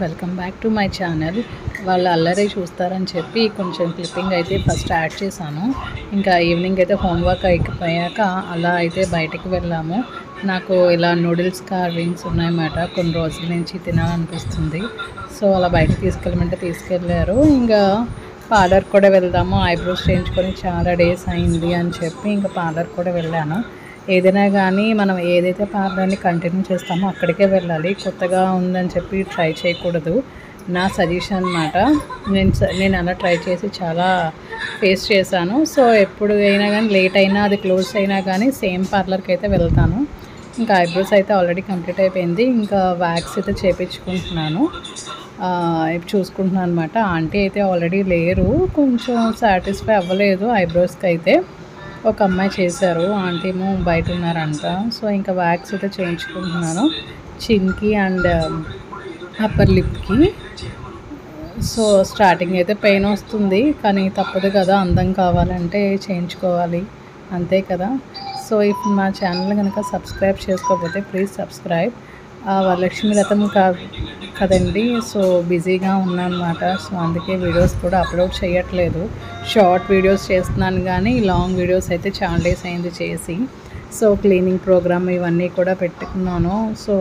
Welcome back to my channel. వాళ్ళు అల్లరి చూస్తారని చెప్పి కొంచెం క్లిప్పింగ్ అయితే ఫస్ట్ యాడ్ చేశాను. ఇంకా ఈవినింగ్ అయితే హోంవర్క్ అయిపోయాక అలా అయితే బయటికి వెళ్ళాము. నాకు ఇలా నూడిల్స్ కార్వింగ్స్ ఉన్నాయన్నమాట, కొన్ని రోజుల నుంచి తినాలనిపిస్తుంది. సో అలా బయటకు తీసుకెళ్ళమంటే తీసుకెళ్ళారు. ఇంకా పార్లర్ కూడా వెళ్దాము, ఐబ్రోస్ చేయించుకొని చాలా డేస్ అయింది అని చెప్పి ఇంకా పార్లర్ కూడా వెళ్ళాను. ఏదైనా కానీ మనం ఏదైతే పార్లర్ని కంటిన్యూ చేస్తామో అక్కడికే వెళ్ళాలి, కొత్తగా ఉందని చెప్పి ట్రై చేయకూడదు. నా సజెషన్ అన్నమాట. నేను అలా ట్రై చేసి చాలా ఫేస్ చేశాను. సో ఎప్పుడు అయినా కానీ లేట్ అయినా అది క్లోజ్ అయినా కానీ సేమ్ పార్లర్కి అయితే వెళ్తాను. ఇంకా ఐబ్రోస్ అయితే ఆల్రెడీ కంప్లీట్ అయిపోయింది. ఇంకా వ్యాక్స్ అయితే చేయించుకుంటున్నాను, ఇప్పుడు చూసుకుంటున్నాను అనమాట. ఆంటీ అయితే ఆల్రెడీ లేరు, కొంచెం సాటిస్ఫై అవ్వలేదు ఐబ్రోస్కి అయితే. ఒక అమ్మాయి చేశారు, ఆంటీ ఏమో బయట ఉన్నారంట. సో ఇంకా వ్యాక్స్ అయితే చేయించుకుంటున్నాను చిన్కి అండ్ అప్పర్ లిప్కి. సో స్టార్టింగ్ అయితే పెయిన్ వస్తుంది, కానీ తప్పదు కదా, అందం కావాలంటే చేయించుకోవాలి, అంతే కదా. సో ఇప్పుడు మా ఛానల్ కనుక సబ్స్క్రైబ్ చేసుకోకపోతే ప్లీజ్ సబ్స్క్రైబ్. వరలక్ష్మి రథం కదండి, సో బిజీగా ఉన్నానమాట. సో అందుకే వీడియోస్ కూడా అప్లోడ్ చేయట్లేదు. షార్ట్ వీడియోస్ చేస్తున్నాను కానీ లాంగ్ వీడియోస్ అయితే చాలా డేస్ అయింది చేసి. సో క్లీనింగ్ ప్రోగ్రామ్ ఇవన్నీ కూడా పెట్టుకున్నాను. సో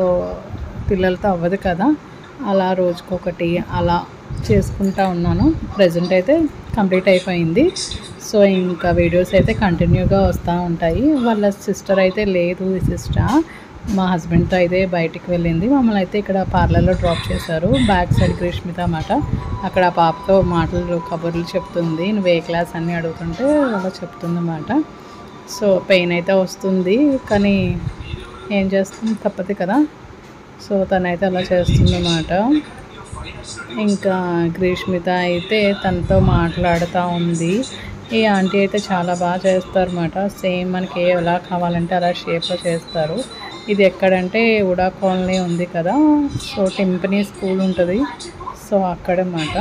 పిల్లలతో అవ్వదు కదా, అలా రోజుకొకటి అలా చేసుకుంటా ఉన్నాను. ప్రజెంట్ అయితే కంప్లీట్ అయిపోయింది. సో ఇంకా వీడియోస్ అయితే కంటిన్యూగా వస్తూ ఉంటాయి. వాళ్ళ సిస్టర్ అయితే లేదు, ఈ సిస్టర్ మా హస్బెండ్తో అయితే బయటికి వెళ్ళింది. మమ్మల్ని అయితే ఇక్కడ పార్లర్లో డ్రాప్ చేశారు. బ్యాక్ సైడ్ గ్రీష్మిత అన్నమాట. అక్కడ ఆ పాపతో మాటలు కబుర్లు చెప్తుంది, నువ్వు ఏ క్లాస్ అని అడుగుతుంటే అలా చెప్తుంది అన్నమాట. సో పెయిన్ అయితే వస్తుంది, కానీ ఏం చేస్తుంది, తప్పదు కదా. సో తనైతే అలా చేస్తుంది అన్నమాట. ఇంకా గ్రీష్మిత అయితే తనతో మాట్లాడుతూ ఉంది. ఈ ఆంటీ అయితే చాలా బాగా చేస్తారన్నమాట. సేమ్ మనకి ఎలా కావాలంటే అలా షేప్లో చేస్తారు. ఇది ఎక్కడంటే ఉడా కాలనీ ఉంది కదా, సో టింపనీ స్కూల్ ఉంటుంది, సో అక్కడన్నమాట.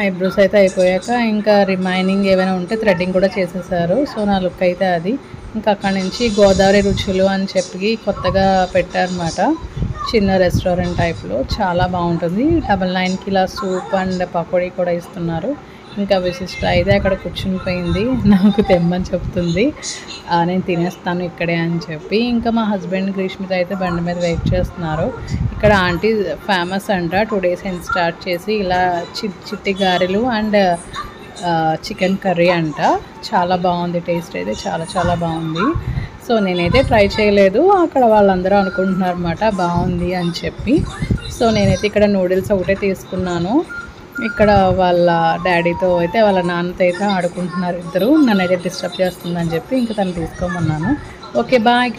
ఐబ్రోస్ అయితే అయిపోయాక ఇంకా రిమైనింగ్ ఏమైనా ఉంటే థ్రెడ్డింగ్ కూడా చేసేసారు. సో నా లుక్ అయితే అది. ఇంకా అక్కడి నుంచి గోదావరి రుచులు అని చెప్పి కొత్తగా పెట్టారన్నమాట, చిన్న రెస్టారెంట్ టైప్లో, చాలా బాగుంటుంది. 99కి ఇలా సూప్ అండ్ పకోడీ కూడా ఇస్తున్నారు. ఇంకా విశిష్ట అయితే అక్కడ కూర్చుని పోయింది, నాకు తెమ్మని చెప్తుంది, నేను తినేస్తాను ఇక్కడే అని చెప్పి. ఇంకా మా హస్బెండ్ గ్రీష్మిత అయితే బండి మీద వెయిట్ చేస్తున్నారు. ఇక్కడ ఆంటీ ఫేమస్ అంట, 2 days అయింది స్టార్ట్ చేసి. ఇలా చిట్టి గారెలు అండ్ చికెన్ కర్రీ అంట, చాలా బాగుంది, టేస్ట్ అయితే చాలా చాలా బాగుంది. సో నేనైతే ట్రై చేయలేదు, అక్కడ వాళ్ళందరూ అనుకుంటున్నారు అన్నమాట బాగుంది అని చెప్పి. సో నేనైతే ఇక్కడ నూడిల్స్ ఒకటే తీసుకున్నాను. ఇక్కడ వాళ్ళ డాడీతో అయితే వాళ్ళ నాన్నతో అయితే ఆడుకుంటున్నారు ఇద్దరు. నన్ను అయితే డిస్టర్బ్ చేస్తుందని చెప్పి ఇంకా తను తీసుకోమన్నాను. Okay bye.